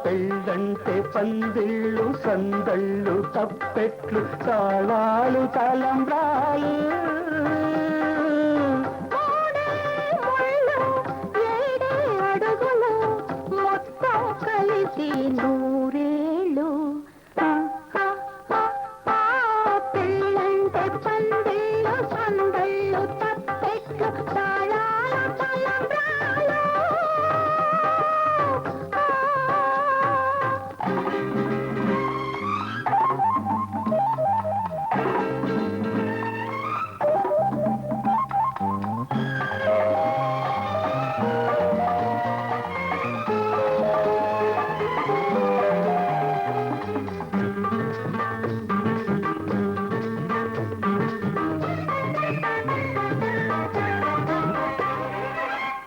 పెళ్ళంటే పందిళ్ళు సందళ్ళు తప్పెట్లు తాళాలు తలంబ్రాలు అడుగులు మొత్తం కలిసి నూరేళ్ళు పెళ్ళంటే పందిళ్ళు సందళ్ళు తప్పెట్లు తాళాలు తలంబ్రాలు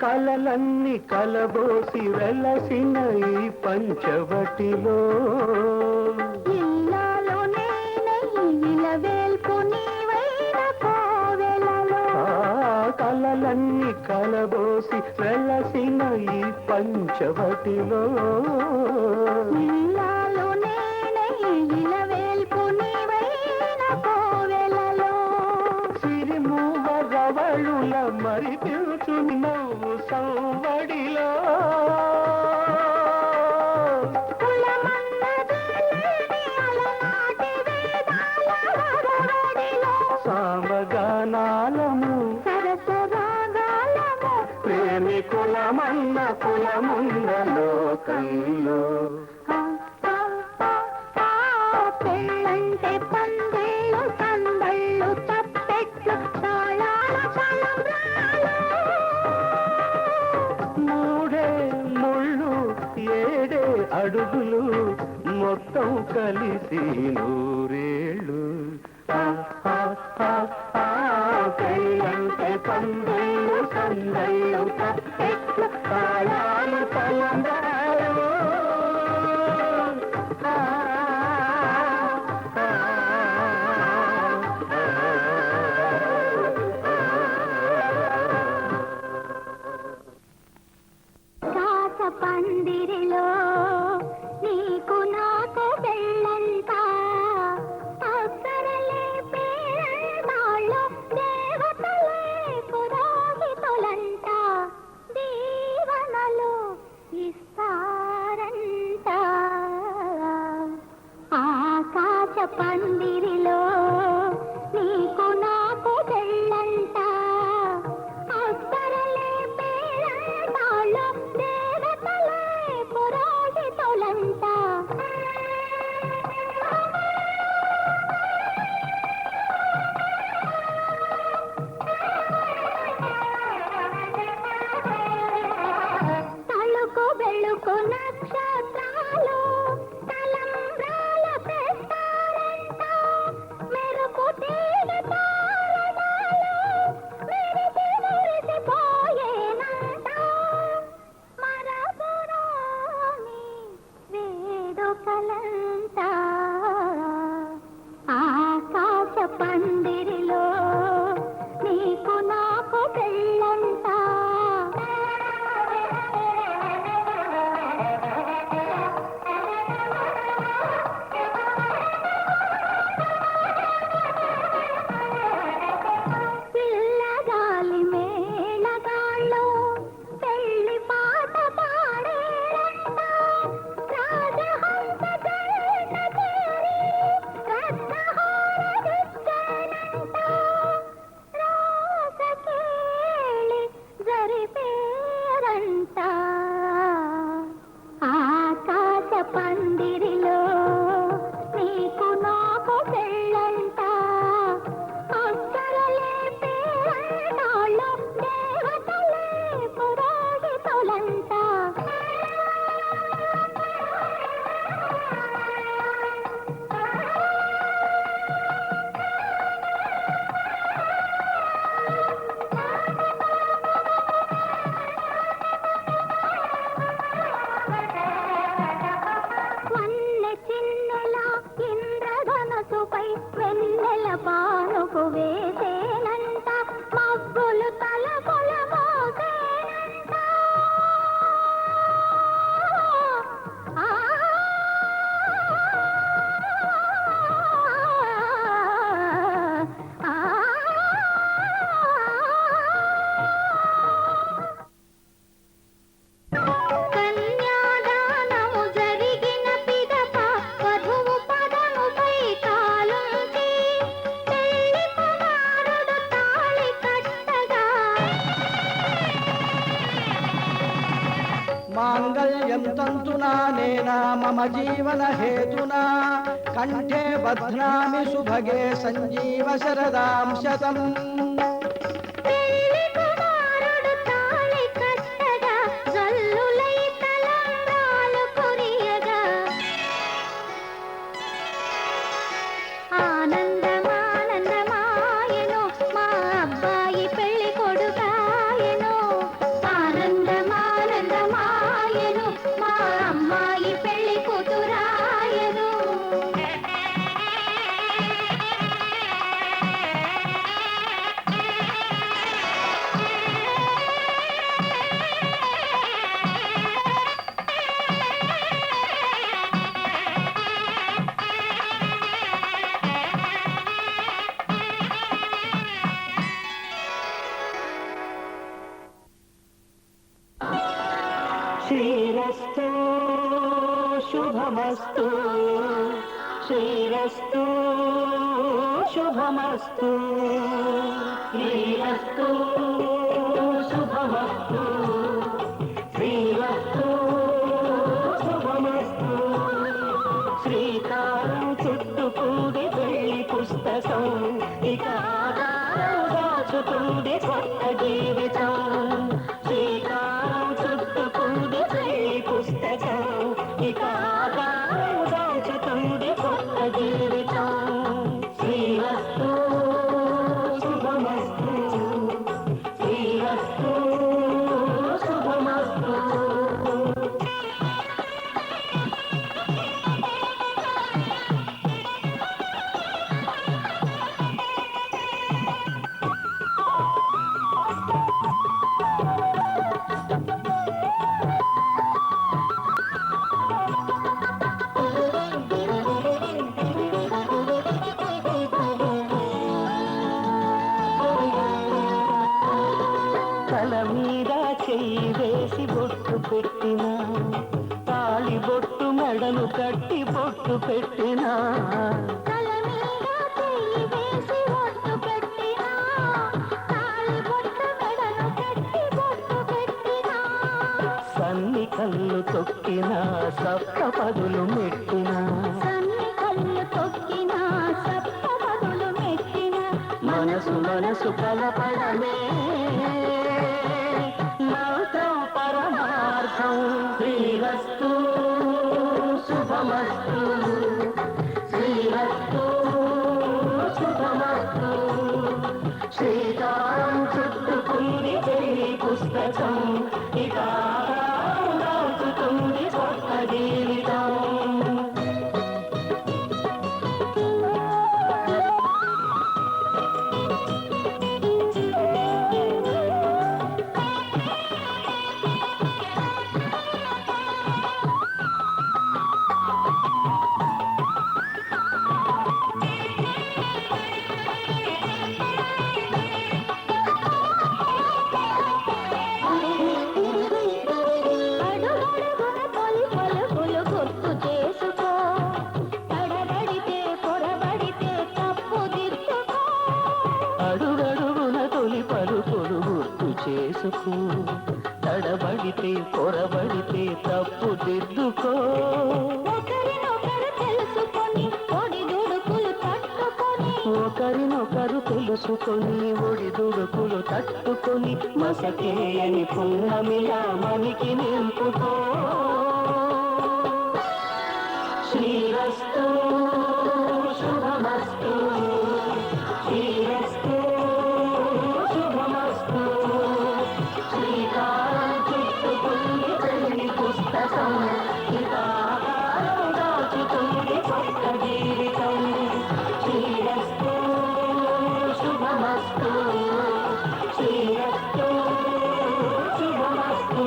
కలలన్నీ కలబోసి వెలసిన ఈ పంచవటిలో ఇల్లాలో నేనైలవేల్పు నీవైన కోవెలలో కలలన్నీ కలబోసి వెలసిన ఈ పంచవటిలో ఇల్లాలో నేనైలవేల్పు నీవైన కోవెలలో సిరిమూవ రవళుల మరి పిలుచు నవ్వు సవ్వడిలో సామగానాలము సరసరాగాలము ప్రేమికులమన్న కులమున్న లోకంలో పెళ్ళంటే పందిళ్ళు సందళ్ళు తప్పెట్లు తాళాల తలంబ్రాలు మూడే ముళ్ళు ఏడే అడుగులు మొత్తం కలిసి నూరేళ్ళు పెళ్ళంటే పందిళ్ళు సందళ్ళు తప్పెట్లు తాళాలు తలంబ్రాలు పందిరిలో నీకు నాకు పెళ్ళంట అప్సరలే పేరంటాళ్ళు దేవతలే పురోహితులంట దీవనలు ఇస్తారంట ఆకాశ పందిరిలో నీకు నాకు పెళ్ళంట అప్సరలే పేరంటాళ్ళు దేవతలే పురోహితులంట తలుకు బెళుకు నక్షత్రాలు తలంబ్రాల తెస్తారంట మెరుపు తీగ తారడాలు మెరిసి మురిసిపోయేనంట మరపురాని వేడుకలంట ఆకాశ పందిరిలో నీకు నాకు పెళ్ళంట పిల్లగాలి మేళగాళ్ళు పెళ్లి పాట పాడేరంట రాజహంస జైన చేరి రత్నహారదిచ్చేనంట రాసకేళి జరిపేరంట ఆకాశ పందిరిలో నీకు నాకు పెళ్ళంట అప్సరలే పేరంటాళ్ళు దేవతలే పురోహితులంట వన్నె చిన్నెల ఇంద్రధనసుపై వెన్నెల పానుపు వేసేనంట మబ్బులు తలపుల మోసేనంట ఆ ప్రేమేణ మమ జీవన హేతునా కంఠే బధ్నామి సుభగే సంజీవ శరదాం శతం. పెళ్లి కుమారుడు తాళి కట్టగా జల్లులై తలంబ్రాలు కురియగా ఆనందమానందమాయెను మా అబ్బాయి పెళ్లి కొడుకాయెను. ఆనందమానందమాయెను మా అమ్మాయి పెళ్లి కూతురాయెను. శ్రీరస్తు శుభమస్తు, శ్రీరస్తు శుభమస్తు, శ్రీరస్తు శుభమస్తు, శ్రీరస్తు శుభమస్తు. శ్రీకారం చుట్టుకుంది పెళ్లి పుస్తకం, ఇక ఆధారం దాచుతుంది కొత్త జీవితం. శ్రీకారం చుట్టుకుంది పెళ్లి పుస్తకం, ఇక ఆధారం దాచుతుంది కొత్త జీవితం. శ్రీరస్తు శుభమస్తు, శ్రీరస్తు శుభమస్తు. తల మీద చెయ్యి వేసి బొట్టు పెట్టిన, తాళి బొట్టు మెడను కట్టి బొట్టు పెట్టిన, తల మీద చెయ్యి వేసి బొట్టు పెట్టినా, తాళి బొట్టు మెడను కట్టి బొట్టు పెట్టినా, సన్ని కళ్ళు తొక్కిన, సప్త పదులు మెట్టిన, సన్ని కళ్ళు తొక్కినా, సప్త పదులు మెట్టినా, మనసు మనసు కలపడమే మంత్రం పరమార్థం. శ్రీరస్తు శుభమస్తు, శ్రీరస్తు శుభమస్తు. శ్రీకారం చుట్టుకుంది పెళ్లి పుస్తకం, ఇక ఆధారం దాచుతుంది కొత్త జీవితం. అడుగడుగున తొలి పలుకులు గుర్తు చేసుకో, తడబడితే పొరబడితే తప్పు దిద్దుకో. అడుగడుగున తొలి పలుకులు గుర్తు చేసుకో, తడబడితే పొరబడితే తప్పు దిద్దుకో. ఒకరినొకరు తెలుసుకొని ఒడిదుడుకులు తట్టుకొని, ఒకరినొకరు తెలుసుకొని ఒడిదుడుకులు తట్టుకొని, మసకేయని పున్నమిలా మనికి నింపుకో. శ్రీరస్తు శుభమస్తు, శ్రీరస్తు శుభమస్తు. శ్రీకారం చుట్టుకుంది పెళ్లి పుస్తకం, ఇక ఆధారం దాచుతుంది కొత్త జీవితం. శ్రీరస్తు శుభమస్తు, శ్రీరస్తు శుభమస్తు.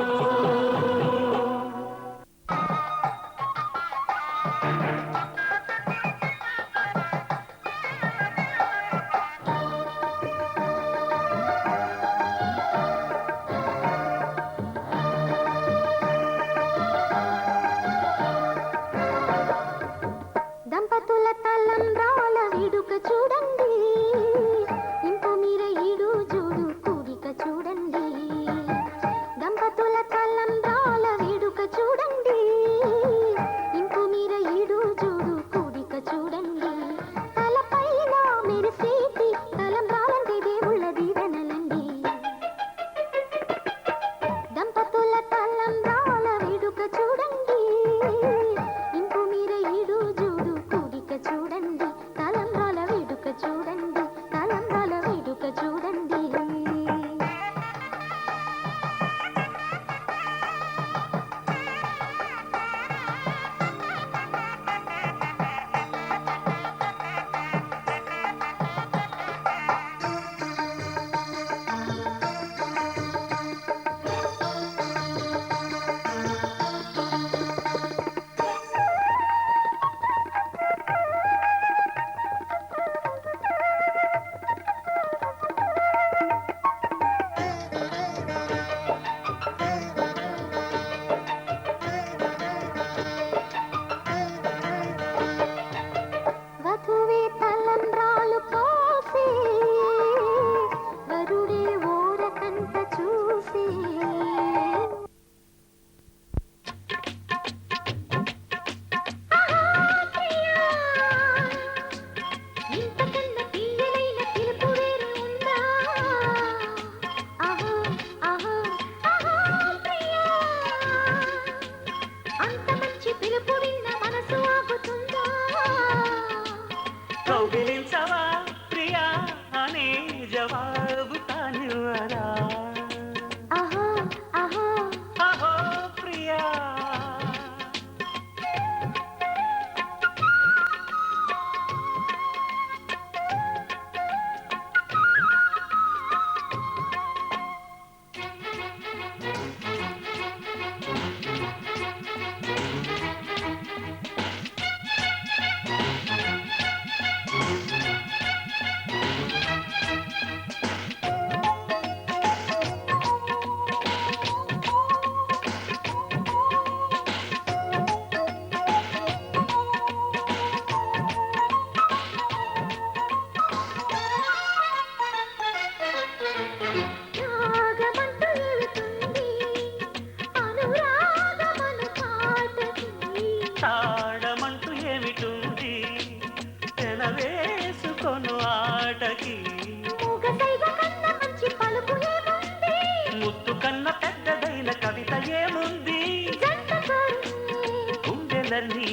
ఊహలన్నీ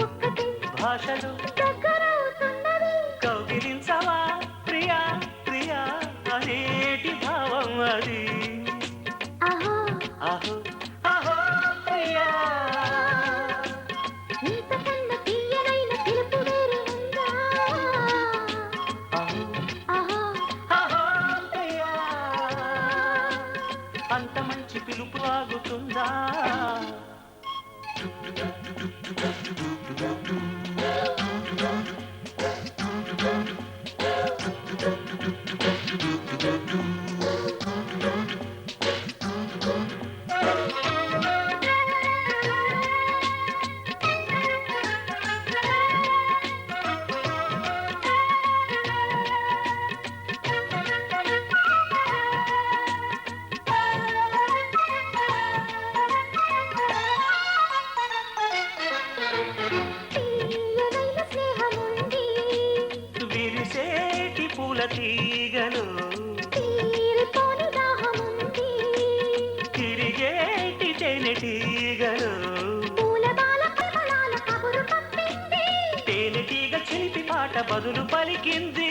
ఒక్కటి భాషలు దగ్గరవుతున్నవి కౌగిలించవా ప్రియా ప్రియా అనేటి భావం అది ఆహా అహో అహో ప్రియా ఇంతకన్నా తీయనైన పిలుపు వేరే ఉందా అహో ఆహా అహో ప్రియా అంత మంచి పిలుపు ఆగుతుందా తీయనైన స్నేహముంది విరిసేటి పూల తీగలు తీరిపోని దాహముంది తిరిగేటి తేనెటీగలు పూలబాల పరిమళాల కబురు పంపింది తేనెటీగ చిలిపి పాట బదులు పలికింది